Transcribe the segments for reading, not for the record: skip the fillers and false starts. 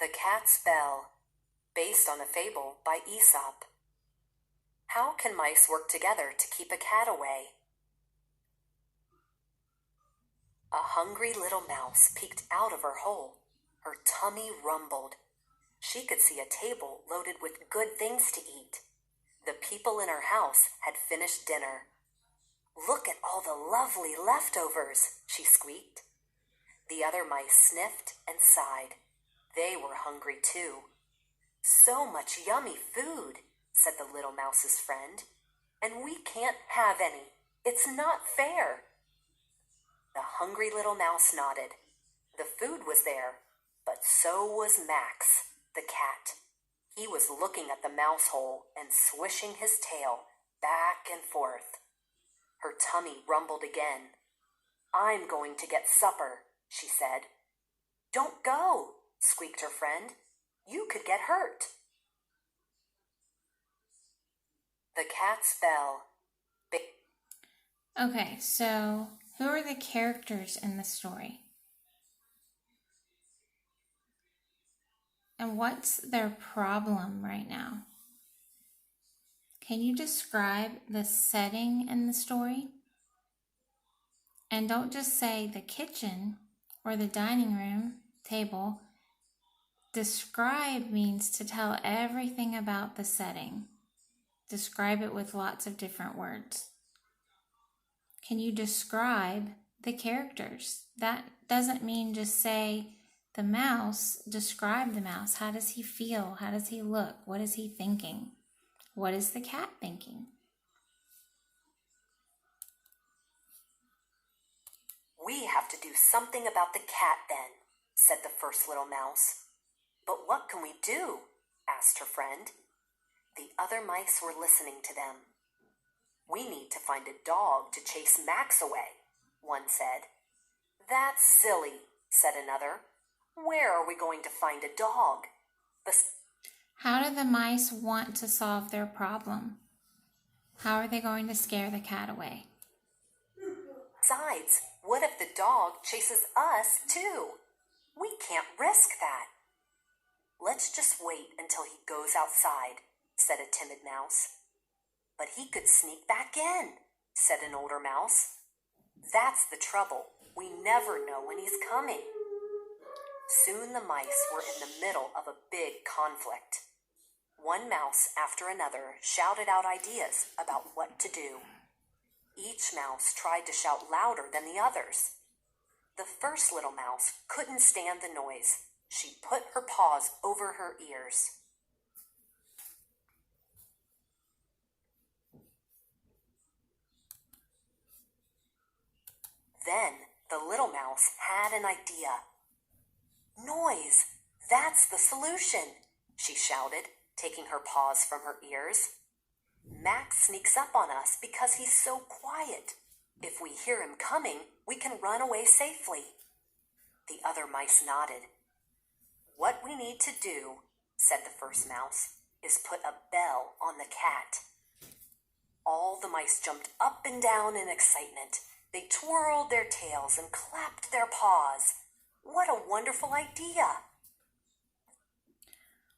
The Cat's Bell, based on a fable by Aesop. How can mice work together to keep a cat away? A hungry little mouse peeked out of her hole. Her tummy rumbled. She could see a table loaded with good things to eat. The people in her house had finished dinner. "Look at all the lovely leftovers," she squeaked. The other mice sniffed and sighed. They were hungry too. "So much yummy food," said the little mouse's friend, "and we can't have any. It's not fair." The hungry little mouse nodded. The food was there, but so was Max, the cat. He was looking at the mouse hole and swishing his tail back and forth. Her tummy rumbled again. "I'm going to get supper," she said. "Don't go," squeaked her friend. "You could get hurt." The Cat's Bell. Okay, so who are the characters in the story? And what's their problem right now? Can you describe the setting in the story? And don't just say the kitchen or the dining room table. Describe means to tell everything about the setting. Describe it with lots of different words. Can you describe the characters? That doesn't mean just say the mouse, describe the mouse. How does he feel? How does he look? What is he thinking? What is the cat thinking? "We have to do something about the cat then," said the first little mouse. "But what can we do?" asked her friend. The other mice were listening to them. "We need to find a dog to chase Max away," one said. "That's silly," said another. "Where are we going to find a dog?" How do the mice want to solve their problem? How are they going to scare the cat away? "Besides, what if the dog chases us too? We can't risk that." "Let's just wait until he goes outside," said a timid mouse. "But he could sneak back in," said an older mouse. "That's the trouble. We never know when he's coming." Soon the mice were in the middle of a big conflict. One mouse after another shouted out ideas about what to do. Each mouse tried to shout louder than the others. The first little mouse couldn't stand the noise. She put her paws over her ears. Then the little mouse had an idea. "Noise! That's the solution!" she shouted, taking her paws from her ears. "Max sneaks up on us because he's so quiet. If we hear him coming, we can run away safely." The other mice nodded. "What we need to do," said the first mouse, "is put a bell on the cat." All the mice jumped up and down in excitement. They twirled their tails and clapped their paws. What a wonderful idea!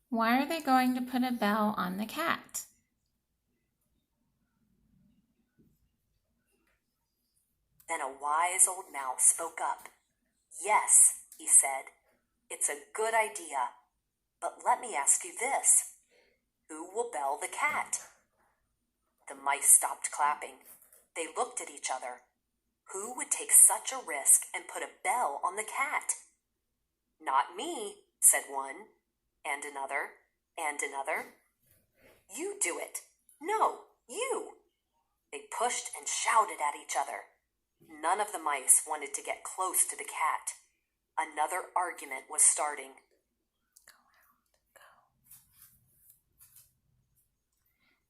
Why are they going to put a bell on the cat? Then a wise old mouse spoke up. "Yes," he said, "it's a good idea. But let me ask you this. Who will bell the cat?" The mice stopped clapping. They looked at each other. Who would take such a risk and put a bell on the cat? "Not me," said one, and another, and another. "You do it." "No, you." They pushed and shouted at each other. None of the mice wanted to get close to the cat. Another argument was starting.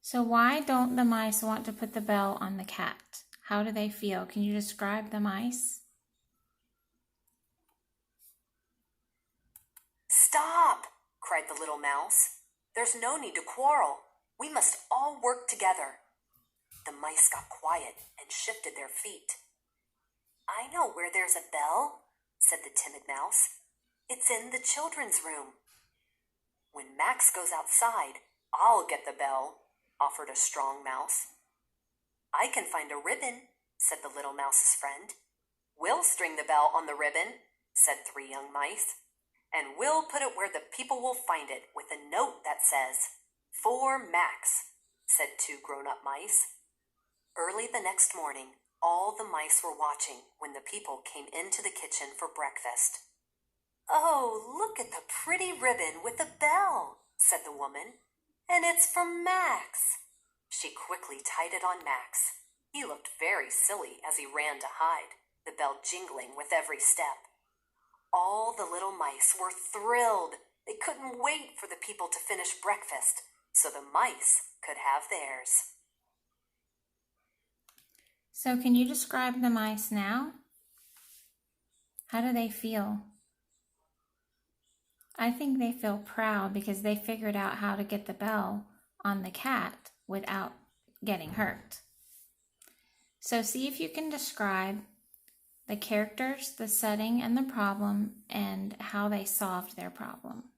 So why don't the mice want to put the bell on the cat? How do they feel? Can you describe the mice? "Stop!" cried the little mouse. "There's no need to quarrel. We must all work together." The mice got quiet and shifted their feet. "I know where there's a bell," said the timid mouse. "It's in the children's room." When Max goes outside, I'll get the bell, offered a strong mouse. I can find a ribbon, said the little mouse's friend. We'll string the bell on the ribbon, said 3 young mice. And we'll put it where the people will find it with a note that says, "For Max," said 2 grown-up mice. Early the next morning, all the mice were watching when the people came into the kitchen for breakfast. "Oh, look at the pretty ribbon with the bell," said the woman. "And it's for Max." She quickly tied it on Max. He looked very silly as he ran to hide, the bell jingling with every step. All the little mice were thrilled. They couldn't wait for the people to finish breakfast so the mice could have theirs. So can you describe the mice now? How do they feel? I think they feel proud because they figured out how to get the bell on the cat without getting hurt. So see if you can describe the characters, the setting, and the problem, and how they solved their problem.